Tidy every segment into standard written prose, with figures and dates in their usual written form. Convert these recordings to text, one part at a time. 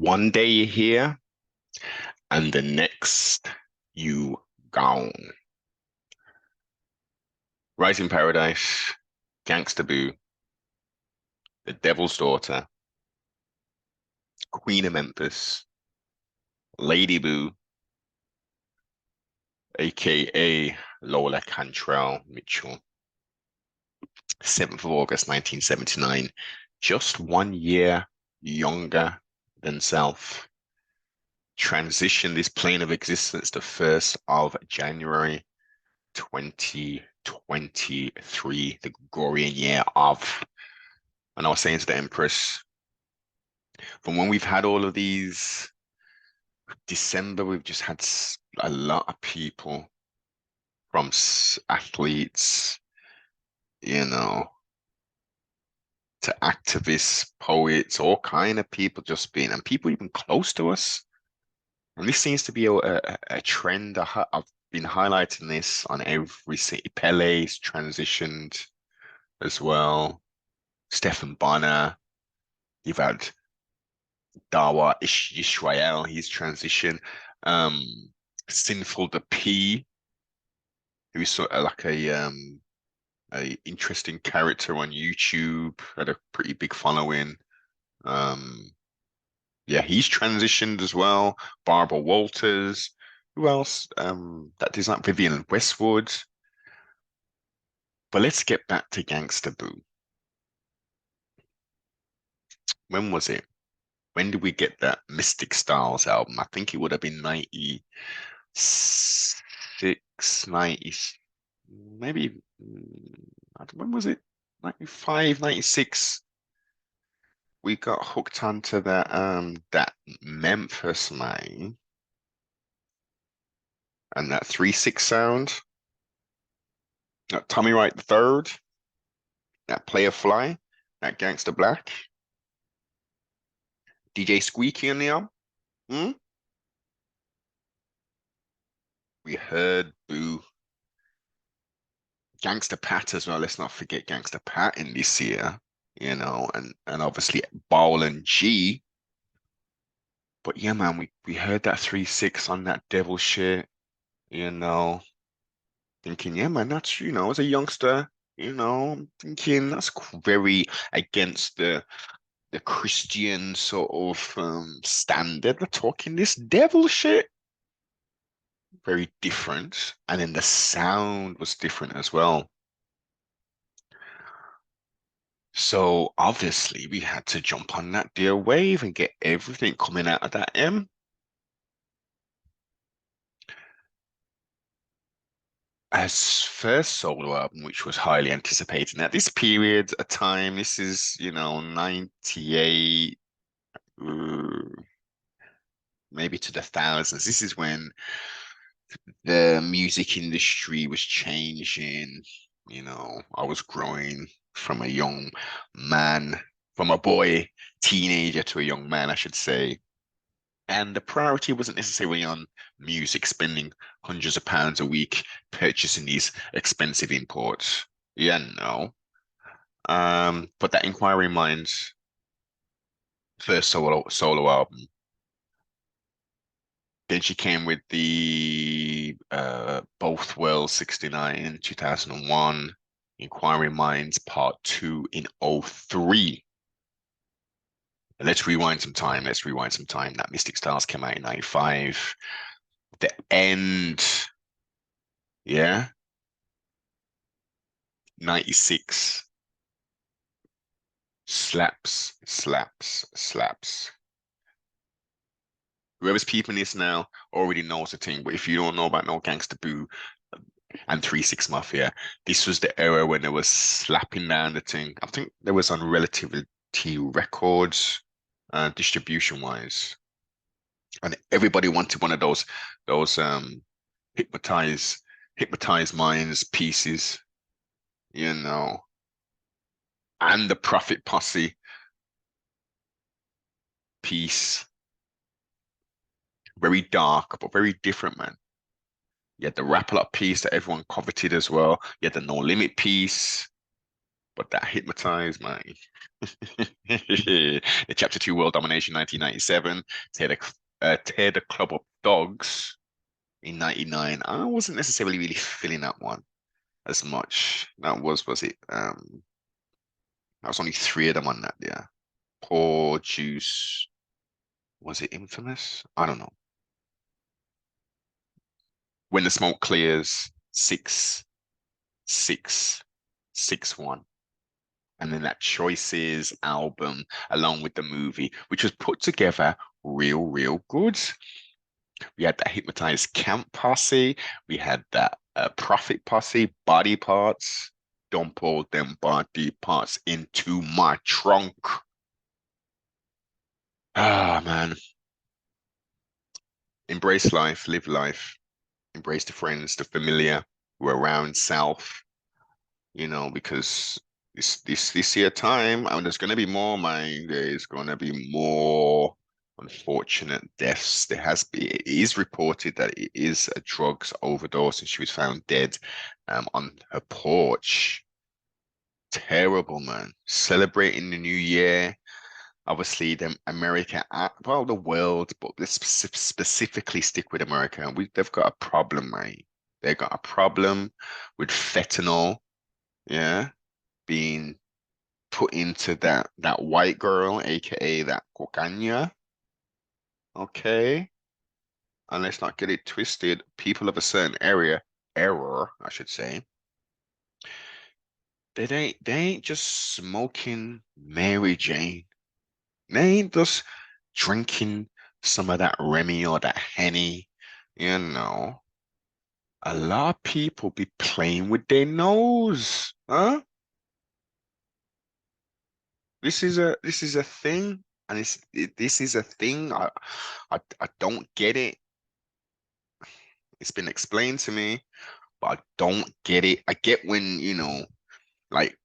One day you're here and the next you gone. Rising Paradise, Gangsta Boo, The Devil's Daughter, Queen of Memphis, Lady Boo, aka Lola Cantrell Mitchell. 7th of August 1979, just 1 year younger than self. Transitioned this plane of existence the 1st of January 2023, the Gregorian year of. And I was saying to the Empress, from when we've had all of these, December, we've just had a lot of people from athletes, you know, to activists, poets, all kind of people just being, and people even close to us. And this seems to be a trend. I've been highlighting this on every city. Pele's transitioned as well. Stephen Bonner. You've had Dawa Israel, he's transitioned. Um, Sinful the P, who's sort of like a interesting character on YouTube, had a pretty big following. Um, yeah, he's transitioned as well. Barbara Walters. Who else? That design Vivian Westwood. But let's get back to Gangsta Boo. When was it? When did we get that Mystic Styles album? I think it would have been 96, 90, maybe, when was it? 95, 96. We got hooked onto that Memphis man and that 3-6 sound. That Tommy Wright the third, that Player Fly, that Gangsta Black, DJ Squeaky on the album. Hmm? We heard Boo. Gangsta Pat as well. Let's not forget Gangsta Pat in this year, and obviously Ball and G. But yeah, man, we heard that 3-6 on that devil shit, you know, thinking, yeah, man, that's, as a youngster, I'm thinking that's very against the Christian sort of standard. We're talking this devil shit. Very different. And then the sound was different as well. So obviously we had to jump on that dear wave and get everything coming out of that M. As first solo album, which was highly anticipated. At this period of time, this is, 98, maybe to the thousands. This is when the music industry was changing. I was growing from a young man, from a boy, teenager to a young man, I should say. And the priority wasn't necessarily on music, spending hundreds of pounds a week purchasing these expensive imports. Yeah, no. But that Inquiry Minds first solo album. Then she came with the Both Worlds 69 2001, Inquiry Minds Part 2 in '03. Let's rewind some time. Let's rewind some time. That Mystic Stars came out in '95. The End, yeah, '96. Slaps, slaps, slaps. Whoever's peeping this now already knows the thing, but if you don't know about no Gangsta Boo and 3-6 Mafia, this was the era when they was slapping down the thing. I think there was on Relativity Records, distribution wise, and everybody wanted one of those hypnotize hypnotize minds pieces, you know, and the Prophet Posse piece. Very dark, but very different, man. You had the Rap A Lot piece that everyone coveted as well. You had the No Limit piece. But that hypnotized my the Chapter 2 World Domination 1997, Tear the Club Up Dogs in 99. I wasn't necessarily really feeling that one as much. Was it? That was only three of them on that, yeah. Poor Juice. Was it Infamous? I don't know. When the Smoke Clears, 6, 6, 6, 1. And then that Choices album along with the movie, which was put together real good. We had that Hypnotized Camp Posse. We had that Profit Posse, Body Parts. Dump all them body parts into my trunk. Ah, man. Embrace life, live life, embrace the friends, the familiar who are around South, because this year time, and there's gonna be more, man. There's gonna be more unfortunate deaths. It is reported that it is a drugs overdose, and she was found dead, on her porch. Terrible, man. Celebrating the new year. Obviously, the America, well, the world, but let's specifically stick with America. And they've got a problem, mate. They've got a problem with fentanyl, yeah, being put into that white girl, aka that cocaña. Okay. And let's not get it twisted. People of a certain error, I should say, they ain't just smoking Mary Jane. They ain't just drinking some of that Remy or that Henny. You know, a lot of people be playing with their nose, huh? This is a thing, and this is a thing. I don't get it. It's been explained to me, but I don't get it. I get when, like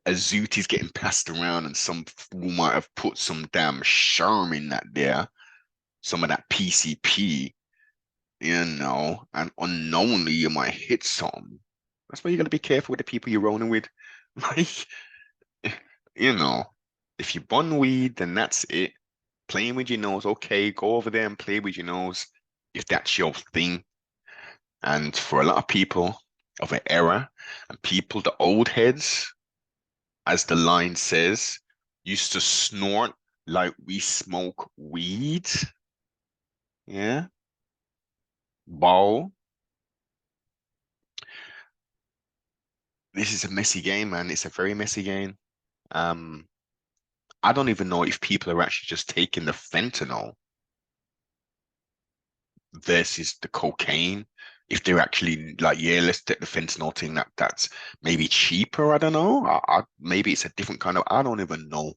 a zoot is getting passed around and some fool might have put some damn sherm in that there, some of that PCP, and unknowingly you might hit some. That's why you gotta be careful with the people you're rolling with. Like, you know, if you bun weed, then that's it. Playing with your nose, okay, go over there and play with your nose if that's your thing. And for a lot of people of an era and people, the old heads, as the line says, used to snort like we smoke weed. Yeah. Ball. This is a messy game, man. It's a very messy game. Um, I don't even know if people are actually just taking the fentanyl versus the cocaine. If they're actually like, yeah, let's take the fentanyl thing that's maybe cheaper. I don't know. Maybe it's a different kind of. I don't even know.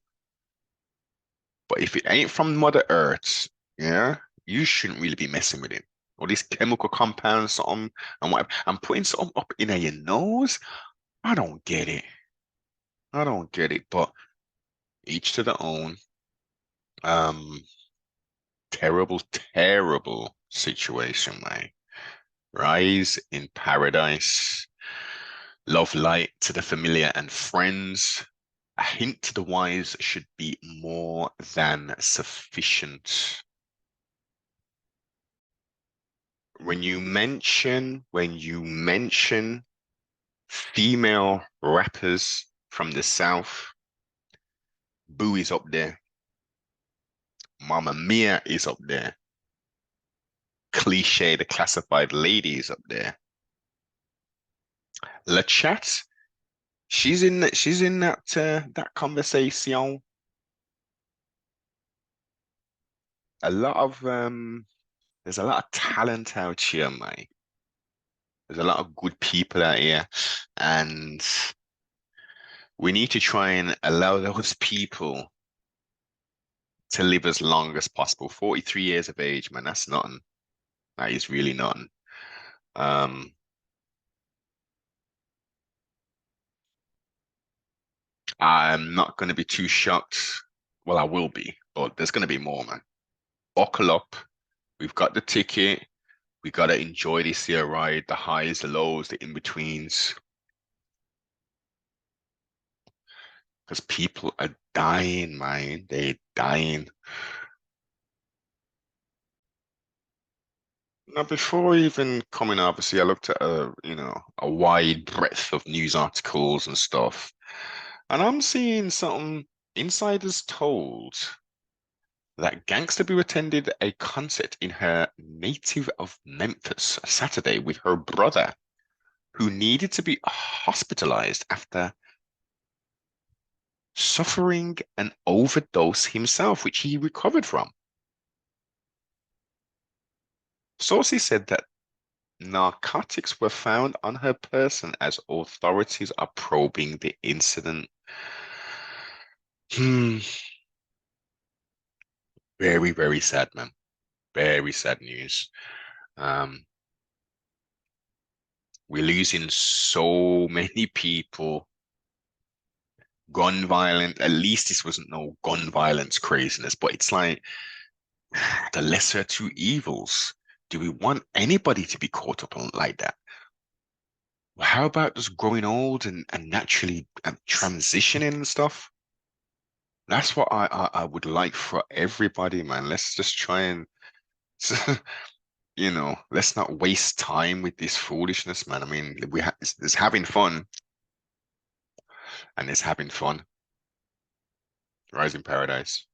But if it ain't from Mother Earth, yeah, you shouldn't really be messing with it. All these chemical compounds, something and whatever. I'm putting something up in your nose. I don't get it. I don't get it. But each to their own. Um, Terrible, terrible situation, mate. Rise in paradise. Love light to the familiar and friends. A hint to the wise should be more than sufficient. When you mention female rappers from the South, Boo is up there. Mama Mia is up there. Cliche, the classified lady is up there. La Chat, she's in that conversation. A lot of there's a lot of talent out here, mate. There's a lot of good people out here, and we need to try and allow those people to live as long as possible. 43 years of age, man, that's nothing. That is really nothing. Um, I'm not going to be too shocked. Well, I will be, but there's going to be more, man. Buckle up. We've got the ticket. We got to enjoy this year ride, the highs, the lows, the in-betweens. because people are dying, man. They're dying. Now, before even coming, obviously, I looked at a wide breadth of news articles and stuff, and I'm seeing something insiders told that Gangsta Boo attended a concert in her native of Memphis Saturday with her brother, who needed to be hospitalized after suffering an overdose himself, which he recovered from. Sources said that narcotics were found on her person as authorities are probing the incident. Hmm, very, very sad, man. Very sad news. Um, we're losing so many people. Gun violence, at least this wasn't no gun violence craziness, but it's like the lesser two evils. Do we want anybody to be caught up on like that? Well, how about just growing old and naturally transitioning and stuff? That's what I would like for everybody, man. Let's just try and, let's not waste time with this foolishness, man. I mean, it's having fun and it's having fun. Rise in paradise.